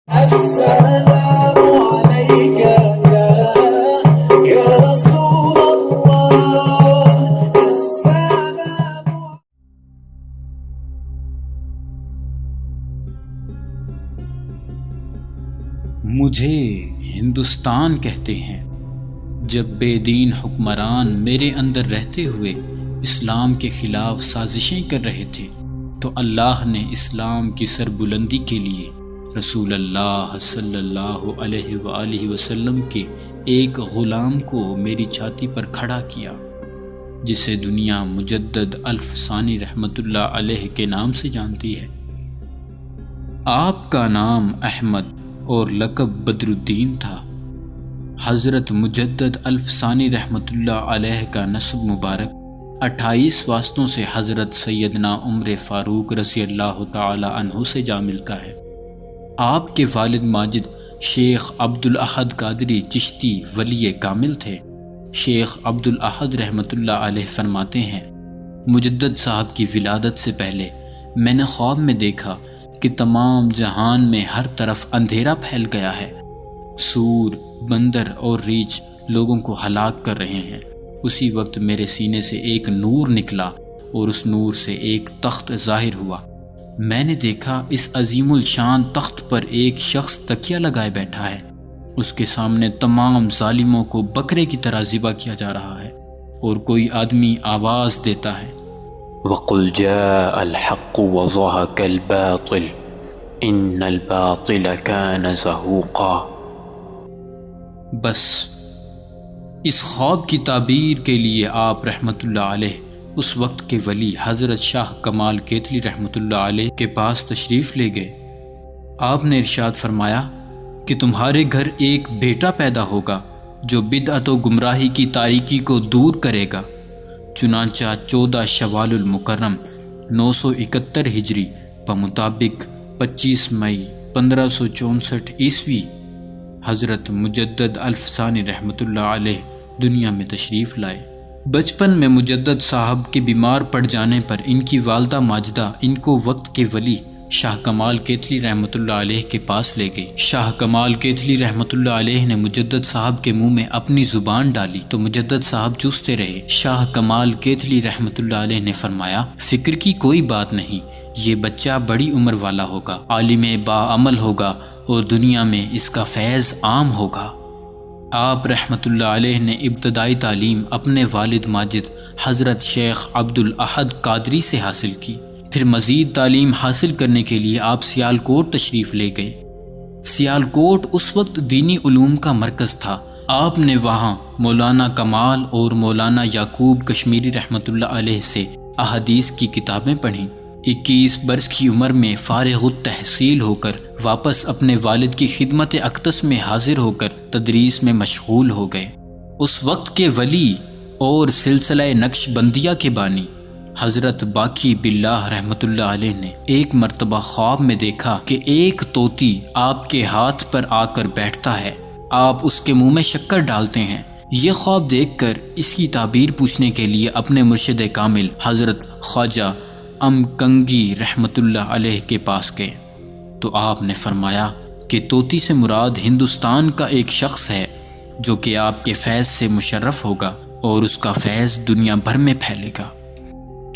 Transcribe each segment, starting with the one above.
السلام عليك يا رسول الله السلام. مجھے ہندوستان کہتے ہیں، جب بے دین حکمران میرے اندر رہتے ہوئے اسلام کے خلاف سازشیں کر رہے تھے تو اللہ نے اسلام کی سربلندی کے لیے رسول اللہ صلی اللہ علیہ وآلہ وسلم کے ایک غلام کو میری چھاتی پر کھڑا کیا، جسے دنیا مجدد الف ثانی رحمۃ اللہ علیہ کے نام سے جانتی ہے۔ آپ کا نام احمد اور لقب بدر الدین تھا۔ حضرت مجدد الف ثانی رحمۃ اللہ علیہ کا نسب مبارک 28 واسطوں سے حضرت سیدنا عمر فاروق رضی اللہ تعالی عنہ سے جا ملتا ہے۔ آپ کے والد ماجد شیخ عبد الاحد قادری چشتی ولی کامل تھے۔ شیخ عبد الاحد رحمۃ اللہ علیہ فرماتے ہیں، مجدد صاحب کی ولادت سے پہلے میں نے خواب میں دیکھا کہ تمام جہان میں ہر طرف اندھیرا پھیل گیا ہے، سور، بندر اور ریچھ لوگوں کو ہلاک کر رہے ہیں۔ اسی وقت میرے سینے سے ایک نور نکلا اور اس نور سے ایک تخت ظاہر ہوا۔ میں نے دیکھا اس عظیم الشان تخت پر ایک شخص تکیہ لگائے بیٹھا ہے، اس کے سامنے تمام ظالموں کو بکرے کی طرح ذبح کیا جا رہا ہے، اور کوئی آدمی آواز دیتا ہے، وَقُلْ جَاءَ الْحَقُّ وَزَهَقَ الْبَاطِلُ إِنَّ الْبَاطِلَ كَانَ زَهُوقًا۔ بس اس خواب کی تعبیر کے لیے آپ رحمۃ اللہ علیہ اس وقت کے ولی حضرت شاہ کمال کیتلی رحمۃ اللہ علیہ کے پاس تشریف لے گئے۔ آپ نے ارشاد فرمایا کہ تمہارے گھر ایک بیٹا پیدا ہوگا جو بدعت و گمراہی کی تاریکی کو دور کرے گا۔ چنانچہ 14 شوال المکرم 971 ہجری بمطابق 25 مئی 1564 عیسوی حضرت مجدد الف ثانی رحمۃ اللہ علیہ دنیا میں تشریف لائے۔ بچپن میں مجدد صاحب کے بیمار پڑ جانے پر ان کی والدہ ماجدہ ان کو وقت کے ولی شاہ کمال کیتلی رحمۃ اللہ علیہ کے پاس لے گئی۔ شاہ کمال کیتلی رحمۃ اللہ علیہ نے مجدد صاحب کے منہ میں اپنی زبان ڈالی تو مجدد صاحب چوستے رہے۔ شاہ کمال کیتلی رحمۃ اللہ علیہ نے فرمایا، فکر کی کوئی بات نہیں، یہ بچہ بڑی عمر والا ہوگا، عالم باعمل ہوگا اور دنیا میں اس کا فیض عام ہوگا۔ آپ رحمۃ اللہ علیہ نے ابتدائی تعلیم اپنے والد ماجد حضرت شیخ عبد الاحد قادری سے حاصل کی۔ پھر مزید تعلیم حاصل کرنے کے لیے آپ سیالکوٹ تشریف لے گئے۔ سیالکوٹ اس وقت دینی علوم کا مرکز تھا۔ آپ نے وہاں مولانا کمال اور مولانا یعقوب کشمیری رحمۃ اللہ علیہ سے احادیث کی کتابیں پڑھیں۔ 21 برس کی عمر میں فارغ التحصیل ہو کر واپس اپنے والد کی خدمت اقدس میں حاضر ہو کر تدریس میں مشغول ہو گئے۔ اس وقت کے ولی اور سلسلہ نقش بندیہ کے بانی حضرت باقی باللہ رحمۃ اللہ علیہ نے ایک مرتبہ خواب میں دیکھا کہ ایک طوطی آپ کے ہاتھ پر آ کر بیٹھتا ہے، آپ اس کے منہ میں شکر ڈالتے ہیں۔ یہ خواب دیکھ کر اس کی تعبیر پوچھنے کے لیے اپنے مرشد کامل حضرت خواجہ ام کنگی رحمۃ اللہ علیہ کے پاس گئے تو آپ نے فرمایا کہ طوطی سے مراد ہندوستان کا ایک شخص ہے جو کہ آپ کے فیض سے مشرف ہوگا اور اس کا فیض دنیا بھر میں پھیلے گا۔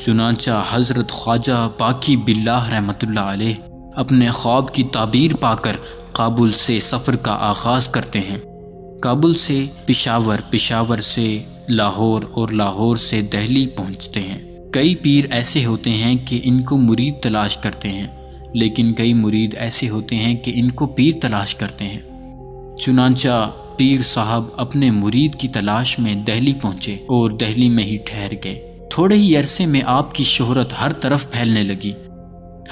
چنانچہ حضرت خواجہ باقی باللہ رحمۃ اللہ علیہ اپنے خواب کی تعبیر پا کر کابل سے سفر کا آغاز کرتے ہیں۔ کابل سے پشاور، پشاور سے لاہور اور لاہور سے دہلی پہنچتے ہیں۔ کئی پیر ایسے ہوتے ہیں کہ ان کو مرید تلاش کرتے ہیں، لیکن کئی مرید ایسے ہوتے ہیں کہ ان کو پیر تلاش کرتے ہیں۔ چنانچہ پیر صاحب اپنے مرید کی تلاش میں دہلی پہنچے اور دہلی میں ہی ٹھہر گئے۔ تھوڑے ہی عرصے میں آپ کی شہرت ہر طرف پھیلنے لگی۔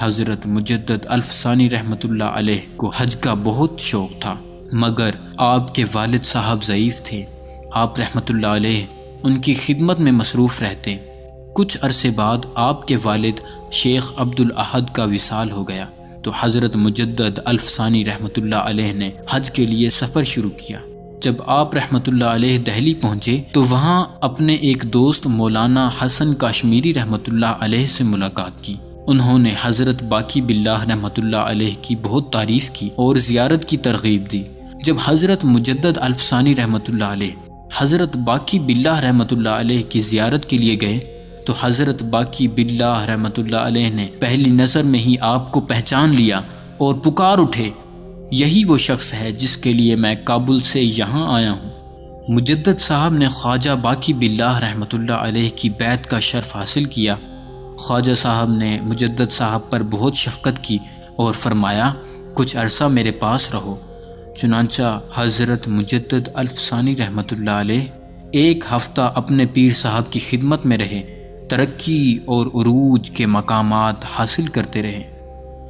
حضرت مجدد الف ثانی رحمۃ اللہ علیہ کو حج کا بہت شوق تھا، مگر آپ کے والد صاحب ضعیف تھے۔ آپ رحمۃ اللہ علیہ ان کی خدمت میں مصروف رہتے۔ کچھ عرصے بعد آپ کے والد شیخ عبد الاحد کا وصال ہو گیا تو حضرت مجدد الف ثانی رحمۃ اللہ علیہ نے حج کے لیے سفر شروع کیا۔ جب آپ رحمۃ اللہ علیہ دہلی پہنچے تو وہاں اپنے ایک دوست مولانا حسن کاشمیری رحمۃ اللہ علیہ سے ملاقات کی۔ انہوں نے حضرت باقی باللہ رحمۃ اللہ علیہ کی بہت تعریف کی اور زیارت کی ترغیب دی۔ جب حضرت مجدد الفسانی رحمۃ اللہ علیہ حضرت باقی باللہ رحمۃ اللہ علیہ کی زیارت کے لیے گئے تو حضرت باقی باللہ رحمۃ اللہ علیہ نے پہلی نظر میں ہی آپ کو پہچان لیا اور پکار اٹھے، یہی وہ شخص ہے جس کے لیے میں کابل سے یہاں آیا ہوں۔ مجدد صاحب نے خواجہ باقی باللہ رحمۃ اللہ علیہ کی بیعت کا شرف حاصل کیا۔ خواجہ صاحب نے مجدد صاحب پر بہت شفقت کی اور فرمایا کچھ عرصہ میرے پاس رہو۔ چنانچہ حضرت مجدد الفسانی رحمۃ اللہ علیہ ایک ہفتہ اپنے پیر صاحب کی خدمت میں رہے، ترقی اور عروج کے مقامات حاصل کرتے رہے۔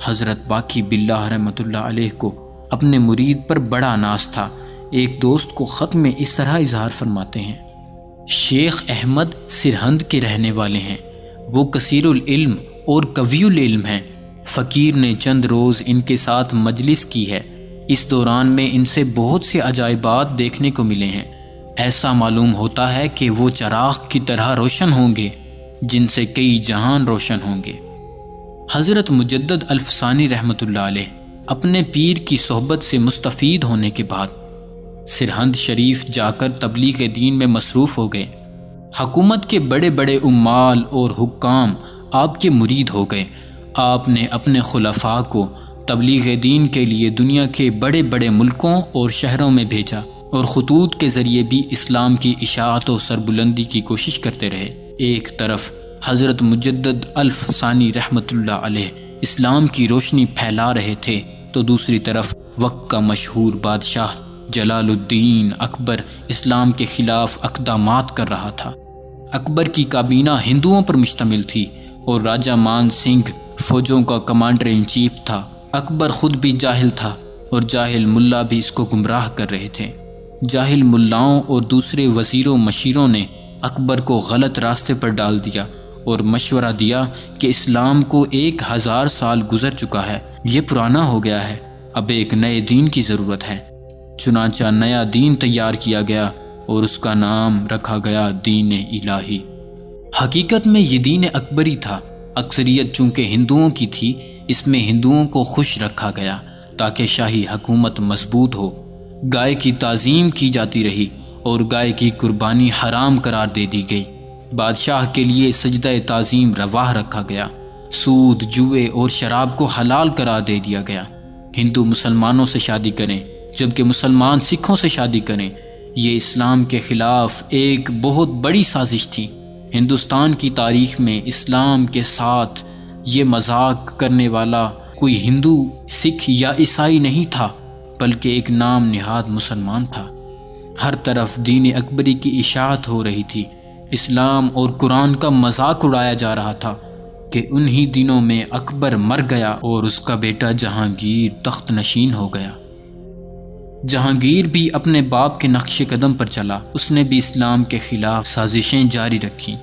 حضرت باقی باللہ رحمۃ اللہ علیہ کو اپنے مرید پر بڑا ناز تھا۔ ایک دوست کو خط میں اس طرح اظہار فرماتے ہیں، شیخ احمد سرہند کے رہنے والے ہیں، وہ کثیر العلم اور قوی العلم ہیں۔ فقیر نے چند روز ان کے ساتھ مجلس کی ہے، اس دوران میں ان سے بہت سے عجائبات دیکھنے کو ملے ہیں۔ ایسا معلوم ہوتا ہے کہ وہ چراغ کی طرح روشن ہوں گے جن سے کئی جہان روشن ہوں گے۔ حضرت مجدد الفسانی رحمۃ اللہ علیہ اپنے پیر کی صحبت سے مستفید ہونے کے بعد سرہند شریف جا کر تبلیغ دین میں مصروف ہو گئے۔ حکومت کے بڑے بڑے عمال اور حکام آپ کے مرید ہو گئے۔ آپ نے اپنے خلفاء کو تبلیغ دین کے لیے دنیا کے بڑے بڑے ملکوں اور شہروں میں بھیجا اور خطوط کے ذریعے بھی اسلام کی اشاعت و سربلندی کی کوشش کرتے رہے۔ ایک طرف حضرت مجدد الفسانی رحمۃ اللہ علیہ اسلام کی روشنی پھیلا رہے تھے تو دوسری طرف وقت کا مشہور بادشاہ جلال الدین اکبر اسلام کے خلاف اقدامات کر رہا تھا۔ اکبر کی کابینہ ہندوؤں پر مشتمل تھی اور راجہ مان سنگھ فوجوں کا کمانڈر ان چیف تھا۔ اکبر خود بھی جاہل تھا اور جاہل ملا بھی اس کو گمراہ کر رہے تھے۔ جاہل ملاؤں اور دوسرے وزیروں مشیروں نے اکبر کو غلط راستے پر ڈال دیا اور مشورہ دیا کہ اسلام کو 1000 سال گزر چکا ہے، یہ پرانا ہو گیا ہے، اب ایک نئے دین کی ضرورت ہے۔ چنانچہ نیا دین تیار کیا گیا اور اس کا نام رکھا گیا دین الہی۔ حقیقت میں یہ دین اکبری تھا، اکثریت چونکہ ہندوؤں کی تھی، اس میں ہندوؤں کو خوش رکھا گیا تاکہ شاہی حکومت مضبوط ہو۔ گائے کی تعظیم کی جاتی رہی اور گائے کی قربانی حرام قرار دے دی گئی۔ بادشاہ کے لیے سجدہ تعظیم روا رکھا گیا۔ سود، جوئے اور شراب کو حلال قرار دے دیا گیا۔ ہندو مسلمانوں سے شادی کریں جبکہ مسلمان سکھوں سے شادی کریں، یہ اسلام کے خلاف ایک بہت بڑی سازش تھی۔ ہندوستان کی تاریخ میں اسلام کے ساتھ یہ مذاق کرنے والا کوئی ہندو، سکھ یا عیسائی نہیں تھا، بلکہ ایک نام نہاد مسلمان تھا۔ ہر طرف دین اکبری کی اشاعت ہو رہی تھی۔ اسلام اور قرآن کا مذاق اڑایا جا رہا تھا کہ انہی دنوں میں اکبر مر گیا اور اس کا بیٹا جہانگیر تخت نشین ہو گیا۔ جہانگیر بھی اپنے باپ کے نقش قدم پر چلا، اس نے بھی اسلام کے خلاف سازشیں جاری رکھیں۔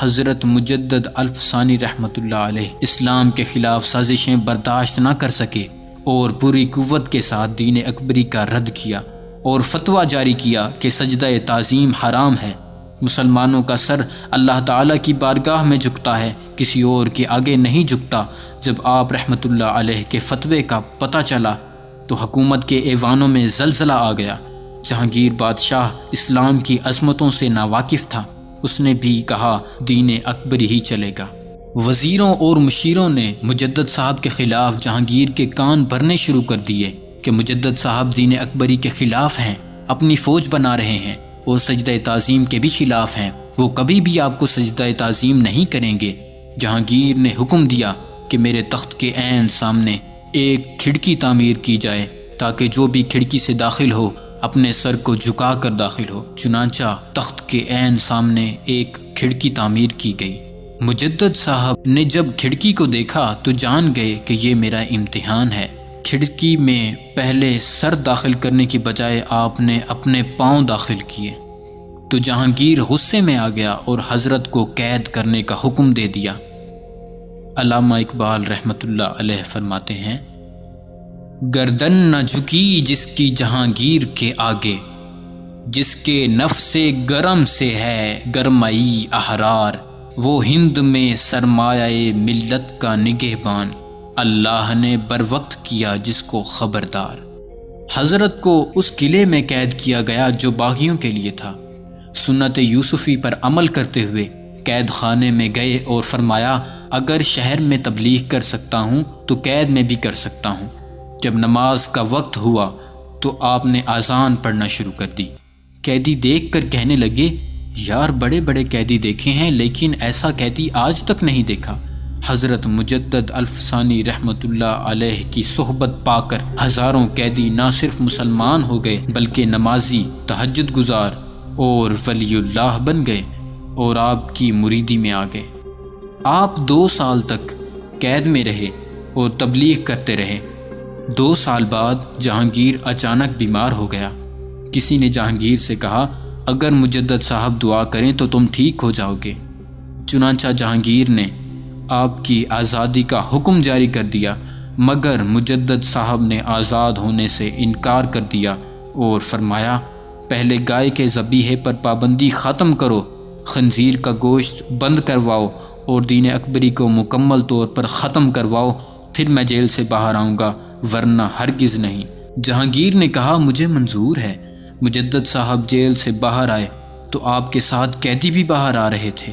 حضرت مجدد الفسانی رحمۃ اللہ علیہ اسلام کے خلاف سازشیں برداشت نہ کر سکے اور پوری قوت کے ساتھ دین اکبری کا رد کیا اور فتویٰ جاری کیا کہ سجدہ تعظیم حرام ہے۔ مسلمانوں کا سر اللہ تعالیٰ کی بارگاہ میں جھکتا ہے، کسی اور کے آگے نہیں جھکتا۔ جب آپ رحمۃ اللہ علیہ کے فتوے کا پتہ چلا تو حکومت کے ایوانوں میں زلزلہ آ گیا۔ جہانگیر بادشاہ اسلام کی عظمتوں سے ناواقف تھا، اس نے بھی کہا دین اکبری ہی چلے گا۔ وزیروں اور مشیروں نے مجدد صاحب کے خلاف جہانگیر کے کان بھرنے شروع کر دیے کہ مجدد صاحب دین اکبری کے خلاف ہیں، اپنی فوج بنا رہے ہیں اور سجدہ تعظیم کے بھی خلاف ہیں، وہ کبھی بھی آپ کو سجدہ تعظیم نہیں کریں گے۔ جہانگیر نے حکم دیا کہ میرے تخت کے عین سامنے ایک کھڑکی تعمیر کی جائے تاکہ جو بھی کھڑکی سے داخل ہو اپنے سر کو جھکا کر داخل ہو۔ چنانچہ تخت کے عین سامنے ایک کھڑکی تعمیر کی گئی۔ مجدد صاحب نے جب کھڑکی کو دیکھا تو جان گئے کہ یہ میرا امتحان ہے۔ کھڑکی میں پہلے سر داخل کرنے کی بجائے آپ نے اپنے پاؤں داخل کیے تو جہانگیر غصے میں آ گیا اور حضرت کو قید کرنے کا حکم دے دیا۔ علامہ اقبال رحمۃ اللہ علیہ فرماتے ہیں، گردن نہ جھکی جس کی جہانگیر کے آگے، جس کے نفس گرم سے ہے گرمائی احرار، وہ ہند میں سرمایہ ملت کا نگہبان، اللہ نے بر وقت کیا جس کو خبردار۔ حضرت کو اس قلعے میں قید کیا گیا جو باغیوں کے لیے تھا۔ سنت یوسفی پر عمل کرتے ہوئے قید خانے میں گئے اور فرمایا اگر شہر میں تبلیغ کر سکتا ہوں تو قید میں بھی کر سکتا ہوں۔ جب نماز کا وقت ہوا تو آپ نے اذان پڑھنا شروع کر دی۔ قیدی دیکھ کر کہنے لگے یار بڑے بڑے قیدی دیکھے ہیں لیکن ایسا قیدی آج تک نہیں دیکھا۔ حضرت مجدد الف ثانی رحمۃ اللہ علیہ کی صحبت پا کر ہزاروں قیدی نہ صرف مسلمان ہو گئے بلکہ نمازی، تہجد گزار اور ولی اللہ بن گئے اور آپ کی مریدی میں آ گئے۔ آپ 2 سال تک قید میں رہے اور تبلیغ کرتے رہے۔ 2 سال بعد جہانگیر اچانک بیمار ہو گیا۔ کسی نے جہانگیر سے کہا اگر مجدد صاحب دعا کریں تو تم ٹھیک ہو جاؤ گے۔ چنانچہ جہانگیر نے آپ کی آزادی کا حکم جاری کر دیا، مگر مجدد صاحب نے آزاد ہونے سے انکار کر دیا اور فرمایا پہلے گائے کے ذبیحے پر پابندی ختم کرو، خنزیر کا گوشت بند کرواؤ اور دین اکبری کو مکمل طور پر ختم کرواؤ، پھر میں جیل سے باہر آؤں گا، ورنہ ہرگز نہیں۔ جہانگیر نے کہا مجھے منظور ہے۔ مجدد صاحب جیل سے باہر آئے تو آپ کے ساتھ قیدی بھی باہر آ رہے تھے۔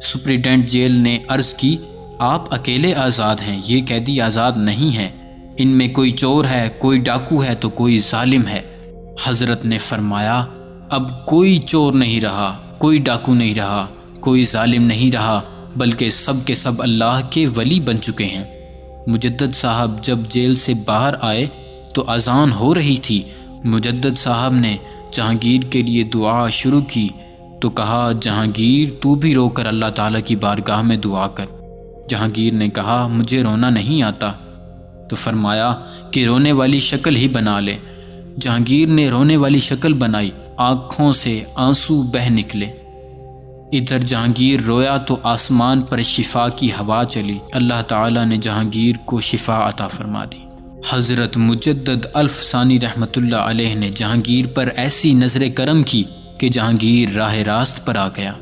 سپرنٹینڈنٹ جیل نے عرض کی آپ اکیلے آزاد ہیں، یہ قیدی آزاد نہیں ہیں، ان میں کوئی چور ہے، کوئی ڈاکو ہے تو کوئی ظالم ہے۔ حضرت نے فرمایا اب کوئی چور نہیں رہا، کوئی ڈاکو نہیں رہا، کوئی ظالم نہیں رہا، بلکہ سب کے سب اللہ کے ولی بن چکے ہیں۔ مجدد صاحب جب جیل سے باہر آئے تو اذان ہو رہی تھی۔ مجدد صاحب نے جہانگیر کے لیے دعا شروع کی تو کہا جہانگیر تو بھی رو کر اللہ تعالیٰ کی بارگاہ میں دعا کر۔ جہانگیر نے کہا مجھے رونا نہیں آتا، تو فرمایا کہ رونے والی شکل ہی بنا لے۔ جہانگیر نے رونے والی شکل بنائی، آنکھوں سے آنسو بہہ نکلے۔ ادھر جہانگیر رویا تو آسمان پر شفا کی ہوا چلی، اللہ تعالیٰ نے جہانگیر کو شفا عطا فرما دی۔ حضرت مجدد الف ثانی رحمۃ اللہ علیہ نے جہانگیر پر ایسی نظر کرم کی کہ جہانگیر راہ راست پر آ گیا۔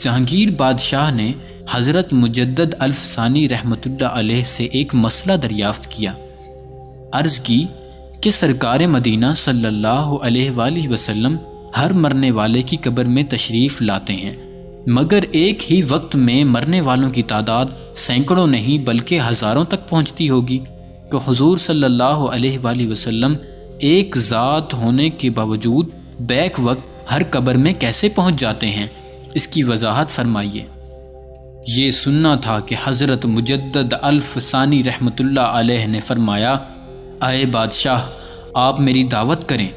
جہانگیر بادشاہ نے حضرت مجدد الف ثانی رحمۃ اللہ علیہ سے ایک مسئلہ دریافت کیا۔ عرض کی کہ سرکار مدینہ صلی اللہ علیہ وآلہ وسلم ہر مرنے والے کی قبر میں تشریف لاتے ہیں، مگر ایک ہی وقت میں مرنے والوں کی تعداد سینکڑوں نہیں بلکہ ہزاروں تک پہنچتی ہوگی، تو حضور صلی اللہ علیہ وآلہ وسلم ایک ذات ہونے کے باوجود بیک وقت ہر قبر میں کیسے پہنچ جاتے ہیں، اس کی وضاحت فرمائیے۔ یہ سننا تھا کہ حضرت مجدد الف ثانی رحمۃ اللہ علیہ نے فرمایا اے بادشاہ آپ میری دعوت کریں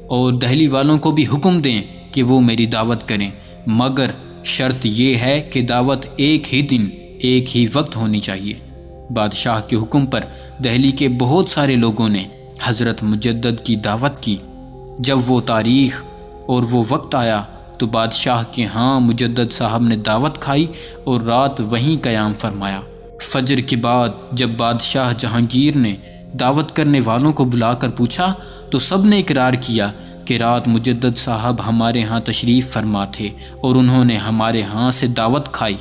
اور دہلی والوں کو بھی حکم دیں کہ وہ میری دعوت کریں، مگر شرط یہ ہے کہ دعوت ایک ہی دن ایک ہی وقت ہونی چاہیے۔ بادشاہ کے حکم پر دہلی کے بہت سارے لوگوں نے حضرت مجدد کی دعوت کی۔ جب وہ تاریخ اور وہ وقت آیا تو بادشاہ کے ہاں مجدد صاحب نے دعوت کھائی اور رات وہیں قیام فرمایا۔ فجر کے بعد جب بادشاہ جہانگیر نے دعوت کرنے والوں کو بلا کر پوچھا تو سب نے اقرار کیا کہ رات مجدد صاحب ہمارے ہاں تشریف فرما تھے اور انہوں نے ہمارے ہاں سے دعوت کھائی۔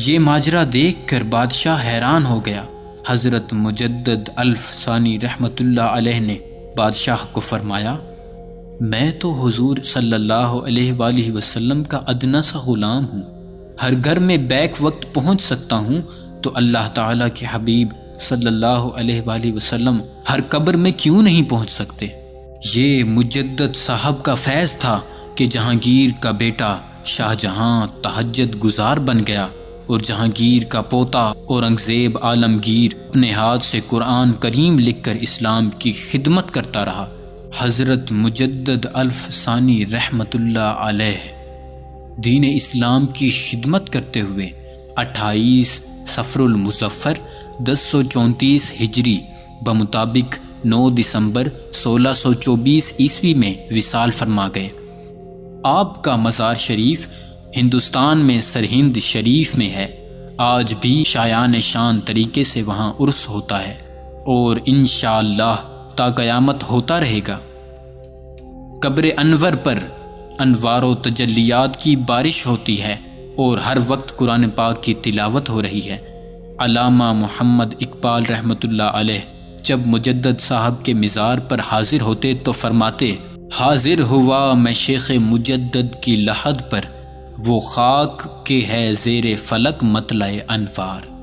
یہ ماجرا دیکھ کر بادشاہ حیران ہو گیا۔ حضرت مجدد الف ثانی رحمۃ اللہ علیہ نے بادشاہ کو فرمایا میں تو حضور صلی اللہ علیہ وآلہ وسلم کا ادنا سا غلام ہوں، ہر گھر میں بیک وقت پہنچ سکتا ہوں، تو اللہ تعالیٰ کے حبیب صلی اللہ علیہ وآلہ وسلم ہر قبر میں کیوں نہیں پہنچ سکتے؟ یہ مجدد صاحب کا فیض تھا کہ جہانگیر کا بیٹا شاہ جہاں تہجد گزار بن گیا اور جہانگیر کا پوتا اورنگزیب عالمگیر اپنے ہاتھ سے قرآن کریم لکھ کر اسلام کی خدمت کرتا رہا۔ حضرت مجدد الف ثانی رحمۃ اللہ علیہ دین اسلام کی خدمت کرتے ہوئے 28 صفر المظفر 1034 ہجری بمطابق 9 دسمبر 1624 عیسوی میں وصال فرما گئے۔ آپ کا مزار شریف ہندوستان میں سرہند شریف میں ہے، آج بھی شایان شان طریقے سے وہاں عرس ہوتا ہے اور انشاءاللہ تا قیامت ہوتا رہے گا۔ قبر انور پر انوار و تجلیات کی بارش ہوتی ہے اور ہر وقت قرآن پاک کی تلاوت ہو رہی ہے۔ علامہ محمد اقبال رحمۃ اللہ علیہ جب مجدد صاحب کے مزار پر حاضر ہوتے تو فرماتے، حاضر ہوا میں شیخ مجدد کی لحد پر، وہ خاک کے ہے زیر فلک مطلع انوار۔